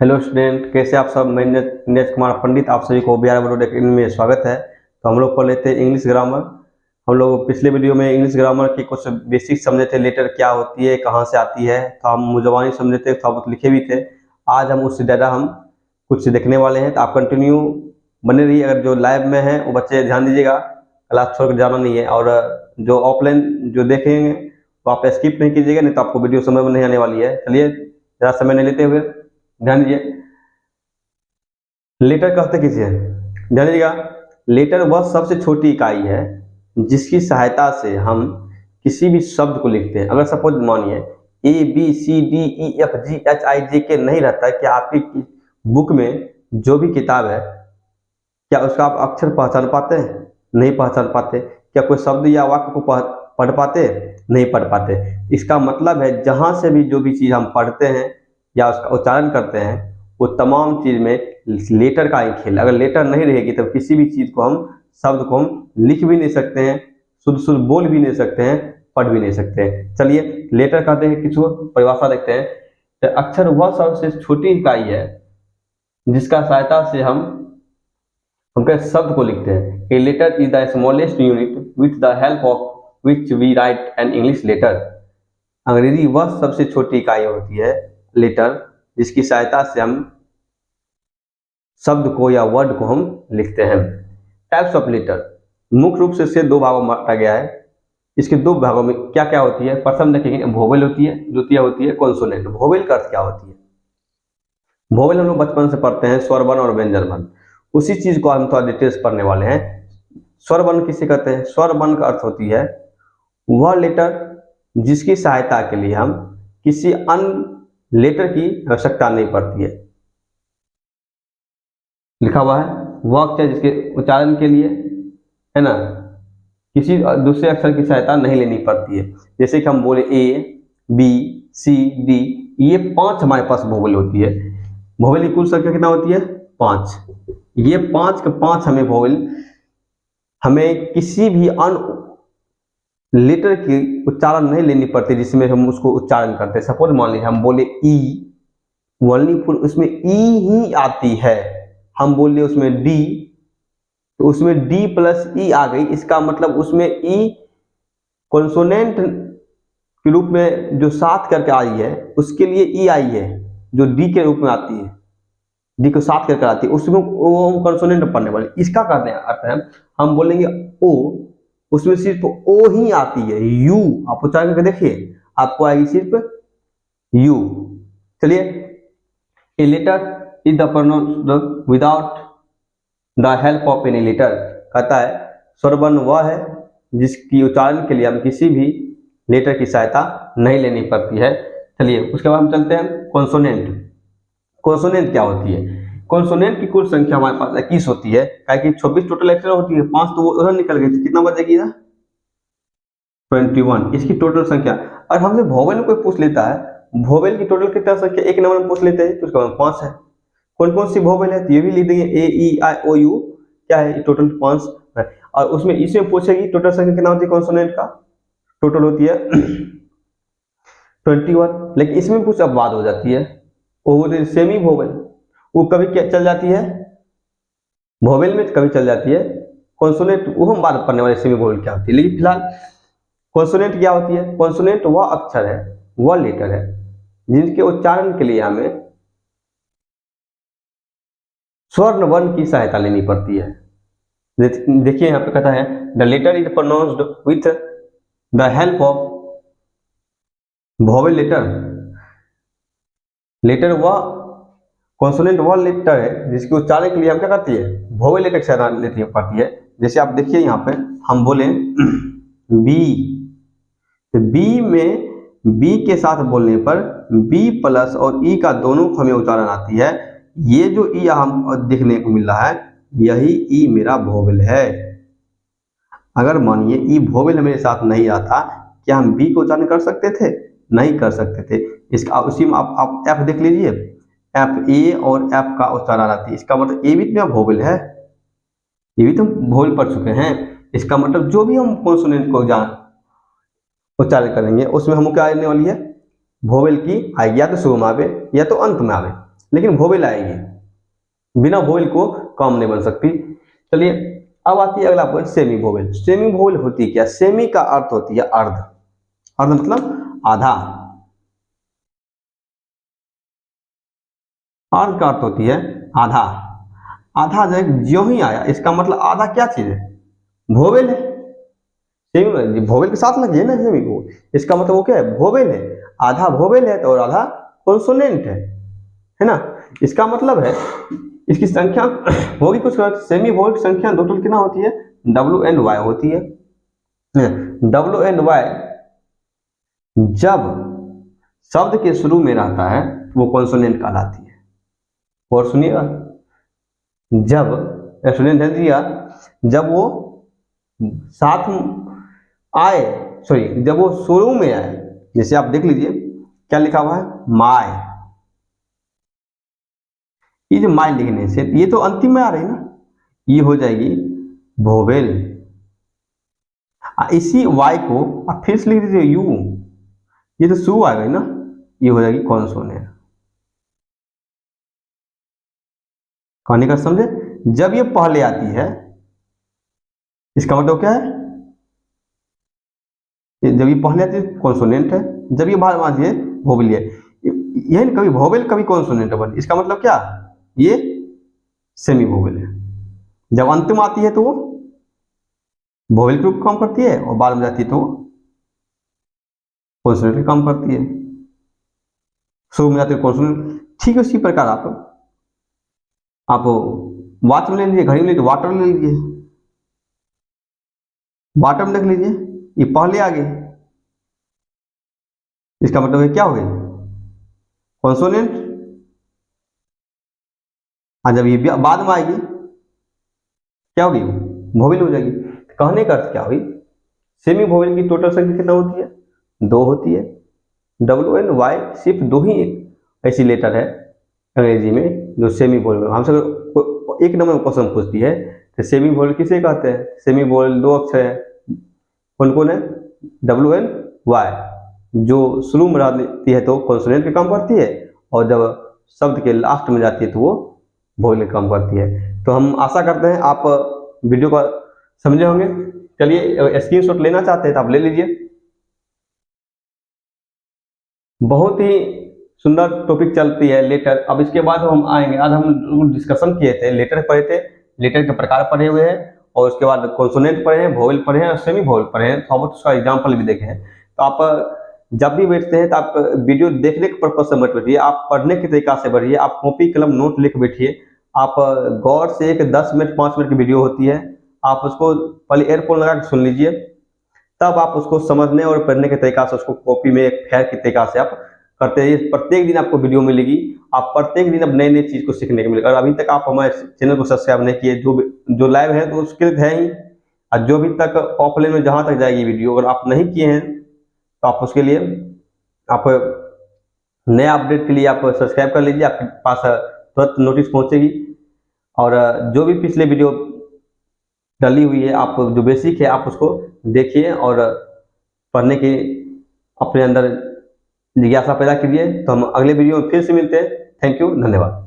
Hello student, कैसे आप सब। मैं नीरज कुमार पंडित आप सभी को बिहार बोर्ड अकेडमी में स्वागत है। तो हम लोग पढ़ लेते हैं इंग्लिश ग्रामर। हम लोग पिछले वीडियो में इंग्लिश ग्रामर के कुछ बेसिक समझे थे, लेटर क्या होती है, कहाँ से आती है, तो हम मुजवानी समझे थे, थोड़ा बहुत लिखे भी थे। आज हम उससे ज़्यादा हम कुछ देखने वाले हैं, तो आप कंटिन्यू बने रहिए। अगर जो लाइव में है वो बच्चे ध्यान दीजिएगा, क्लास छोड़ कर जाना नहीं है। और जो ऑफलाइन जो देखेंगे तो आप स्किप नहीं कीजिएगा, नहीं तो आपको वीडियो समझ में नहीं आने वाली है। चलिए ज़्यादा समय नहीं लेते हुए ध्यान दीजिए। लेटर कहते किसे हैं, ध्यान दीजिएगा। लेटर वह सबसे छोटी इकाई है जिसकी सहायता से हम किसी भी शब्द को लिखते हैं। अगर सपोज मानिए ABCDEFGHIJK नहीं रहता है, क्या आपकी बुक में जो भी किताब है क्या उसका आप अक्षर पहचान पाते हैं? नहीं पहचान पाते। क्या कोई शब्द या वाक्य को पढ़ पाते? नहीं पढ़ पाते। इसका मतलब है जहाँ से भी जो भी चीज़ हम पढ़ते हैं या उसका उच्चारण करते हैं वो तमाम चीज़ में लेटर का ही खेल। अगर लेटर नहीं रहेगी तब किसी भी चीज़ को हम शब्द को हम लिख भी नहीं सकते हैं, शुद्ध शुद्ध बोल भी नहीं सकते हैं, पढ़ भी नहीं सकते हैं। चलिए लेटर कहते हैं किसको, परिभाषा देखते हैं। तो अक्षर वह सबसे छोटी इकाई है जिसका सहायता से हम शब्द को लिखते हैं। A letter is the smallest unit with the help of which we write an English letter. अंग्रेजी वह सबसे छोटी इकाई होती है लेटर जिसकी सहायता से हम शब्द को या वर्ड को हम लिखते हैं। टाइप्स ऑफ लेटर मुख्य रूप से इसे दो भागों में बांटा गया है। इसके दो भागों में क्या क्या होती है, प्रथम देखेंगे वोवेल होती है, द्वितीय होती है कॉन्सोनेंट। वोवेल का अर्थ क्या होती है? वोवेल हम लोग बचपन से पढ़ते हैं, स्वर वर्ण और व्यंजन वर्ण। उसी चीज को हम थोड़ा डिटेल्स पढ़ने वाले हैं। स्वर वर्ण किसे कहते हैं? स्वर वर्ण का अर्थ होती है वह लेटर जिसकी सहायता के लिए हम किसी अन्य लेटर की आवश्यकता नहीं पड़ती है। लिखा हुआ है वह अक्षर जिसके उच्चारण के लिए है ना किसी दूसरे अक्षर की सहायता नहीं लेनी पड़ती है। जैसे कि हम बोले ABCD, ये 5 हमारे पास वोवेल होती है। वोवेल की कुल संख्या कितना होती है? 5। ये 5 के 5 हमें वोवेल हमें किसी भी अन्य लेटर की उच्चारण नहीं लेनी पड़ती जिसमें हम उसको उच्चारण करते हैं। सपोज मान लीजिए हम बोले ई, वर्णिक फुल उसमें ई ही आती है। हम बोले उसमें डी, तो उसमें डी प्लस ई आ गई। इसका मतलब उसमें ई कॉन्सोनेंट के रूप में जो साथ करके आई है उसके लिए ई आई है, जो डी के रूप में आती है, डी को साथ करके आती है, उसमें वो कॉन्सोनेंट पढ़ने वाली। इसका कहते हैं अर्थ है हम बोलेंगे ओ, उसमें सिर्फ ओ ही आती है। यू आप उच्चारण करके देखिए, आपको आएगी सिर्फ यू। चलिए, a letter is the pronounced without the help of any letter. कहता है स्वर वर्ण वह है जिसकी उच्चारण के लिए हम किसी भी लेटर की सहायता नहीं लेनी पड़ती है। चलिए उसके बाद हम चलते हैं कॉन्सोनेंट। कॉन्सोनेंट क्या होती है? कॉन्सोनेंट की कुल संख्या हमारे पास 21 होती है। क्या कि 26 टोटल अक्षर होती है, 5 तो वो उधर निकल गई, कितना बचेगी ना 21 इसकी टोटल संख्या। और हमसे वोवेल कोई पूछ लेता है वोवेल की टोटल कितना संख्या एक नंबर में पूछ लेते हैं तो उसका मतलब 5 है। कौन कौन सी वोवेल है तो ये भी लिख देंगे AEIOU, क्या है टोटल 5 है। और उसमें इसमें पूछेगी टोटल संख्या कितना होती है कॉन्सोनेंट का, टोटल होती है 21। लेकिन इसमें कुछ अपवाद हो जाती है, वो सेमी वोवेल, वो कभी क्या चल जाती है वोवेल में, कभी चल जाती है कॉन्सोनेंट, वो हम बात करने वाले सेमी वोवेल क्या होती है। लेकिन फिलहाल कॉन्सोनेंट क्या होती है? कॉन्सोनेंट वह अक्षर है, वह लेटर है जिनके उच्चारण के लिए हमें स्वर्ण वर्ण की सहायता लेनी पड़ती है। देखिए यहाँ पे कहता है the letter is pronounced with the help of vowel letter. Letter वह कॉन्सोनेंट वह लेटर है जिसके उच्चारण के लिए हम क्या करती है वोवेल लेटर की सहायता लेती पड़ती है। जैसे आप देखिए यहाँ पे हम बोले बी, तो बी में बी के साथ बोलने पर बी प्लस और ई का दोनों हमें उच्चारण आती है। ये जो ई हम देखने को मिल रहा है यही ई मेरा वोवेल है। अगर मानिए ई वोवेल मेरे साथ नहीं आता, क्या हम बी को उच्चारण कर सकते थे? नहीं कर सकते थे। इसका उसी में आप एफ देख लीजिए, एफ ए और एफ का उच्चारण आती है। इसका मतलब ए भी तो वोवेल है, ये भी तो वोवेल पढ़ चुके हैं। इसका मतलब जो भी हम कॉन्सोनेंट को उच्चारण करेंगे उसमें हम क्या आने वाली है वोवेल की आएगी, या तो शुरू में आवे या तो अंत में आवे। लेकिन वोवेल आएगी, बिना वोवेल को कॉम नहीं बन सकती। चलिए अब आती है अगला point, semi vowel. Semi vowel होती क्या? सेमी का अर्थ होती है अर्ध, अर्ध मतलब आधा, अर्ध का अर्थ होती है आधा। आधा जो ही आया इसका मतलब आधा क्या चीज है? वोवेल है। सेमी वोवेल के साथ लगी है ना सेमी वोवेल, इसका मतलब वो क्या है? वोवेल है। आधा वोवेल है तो और आधा कॉन्सोनेंट है ना। इसका मतलब है इसकी संख्या होगी कुछ, सेमी वोवेल की संख्या टोटल कितना होती है? WNY होती है। WNY जब शब्द के शुरू में रहता है वो कॉन्सोनेंट कहलाती है। और सुनिएगा, जब स्टूडेंट है दिया, जब वो साथ आए, सॉरी जब वो शुरू में आए, जैसे आप देख लीजिए क्या लिखा हुआ है? माय। ये जो माय लिखने से ये तो अंतिम में आ रही है ना, ये हो जाएगी वोवेल। इसी वाई को आप फिर से लिख दीजिए यू, ये तो सू आ गई ना, ये हो जाएगी कॉन्सोनेंट। कहानी का समझे? जब ये पहले आती है इसका मतलब क्या है? जब ये पहले आती है कॉन्सोनेंट है, जब ये बाद में आती है वोवेल है। यही कभी वोवेल कभी कॉन्सोनेंट बन, इसका मतलब क्या? ये सेमी वोवेल है। जब अंतिम आती है तो वो वोवेल के रूप काम करती है और बाद में जाती है तो कॉन्सोनेंट का काम करती है। शुरू में जाती है कॉन्सोनेंट। ठीक है, उसी प्रकार आप वॉच में ले लीजिए, घड़ी में लीजिए, वाटर ले लीजिए, वाटर में देख लीजिए ये पहले आ गई, इसका मतलब है क्या हो गई? कॉन्सोनेंट। जब ये बाद में आएगी क्या होगी? वोवेल हो जाएगी। कहने का अर्थ क्या हुई? सेमी वोवेल की टोटल संख्या कितना होती है? 2 होती है। WNY सिर्फ 2 ही ऐसी लेटर है अंग्रेजी में जो सेमी वोवेल। हमसे एक नंबर क्वेश्चन पूछती है तो सेमी वोवेल किसे कहते हैं? सेमी वोवेल 2 अक्षर है, कौन कौन है? WNY जो शुरू में रहती है तो कॉन्सोनेंट का काम करती है, और जब शब्द के लास्ट में जाती है तो वो वोवेल का काम करती है। तो हम आशा करते हैं आप वीडियो को समझे होंगे। चलिए स्क्रीनशॉट लेना चाहते हैं तो आप ले लीजिए। बहुत ही सुंदर टॉपिक चलती है लेटर। अब इसके बाद हम आएंगे, आज हम डिस्कशन किए थे, लेटर पढ़े थे, लेटर के प्रकार पढ़े हुए हैं, और उसके बाद कॉन्सोनेंट पढ़े हैं, वोवेल पढ़े हैं और सेमी वोवेल पढ़े हैं, थोड़ा बहुत उसका एग्जाम्पल भी देखे हैं। तो आप जब भी बैठते हैं तो आप वीडियो देखने के पर्पज से मत बैठिए, आप पढ़ने के तरीका से बढ़िए, आप कॉपी कलम नोट लिख बैठिए। आप गौर से एक 10 मिनट 5 मिनट की वीडियो होती है, आप उसको पहले एयरफोन लगा के सुन लीजिए, तब आप उसको समझने और पढ़ने के तरीका से उसको कॉपी में एक खैर के तरीका से आप करते हैं। प्रत्येक दिन आपको वीडियो मिलेगी, आप प्रत्येक दिन अब नई नई चीज़ को सीखने को मिलेगा। और अभी तक आप हमारे चैनल को सब्सक्राइब नहीं किए, जो लाइव है तो उसके लिए है ही, और जो भी तक ऑफलाइन में जहाँ तक जाएगी वीडियो अगर आप नहीं किए हैं तो आप उसके लिए आप नया अपडेट के लिए आप सब्सक्राइब कर लीजिए, आपके पास तुरंत नोटिस पहुँचेगी। और जो भी पिछले वीडियो डली हुई है, आप जो बेसिक है आप उसको देखिए और पढ़ने की अपने अंदर जिज्ञासा पैदा कीजिए। तो हम अगले वीडियो में फिर से मिलते हैं। थैंक यू, धन्यवाद।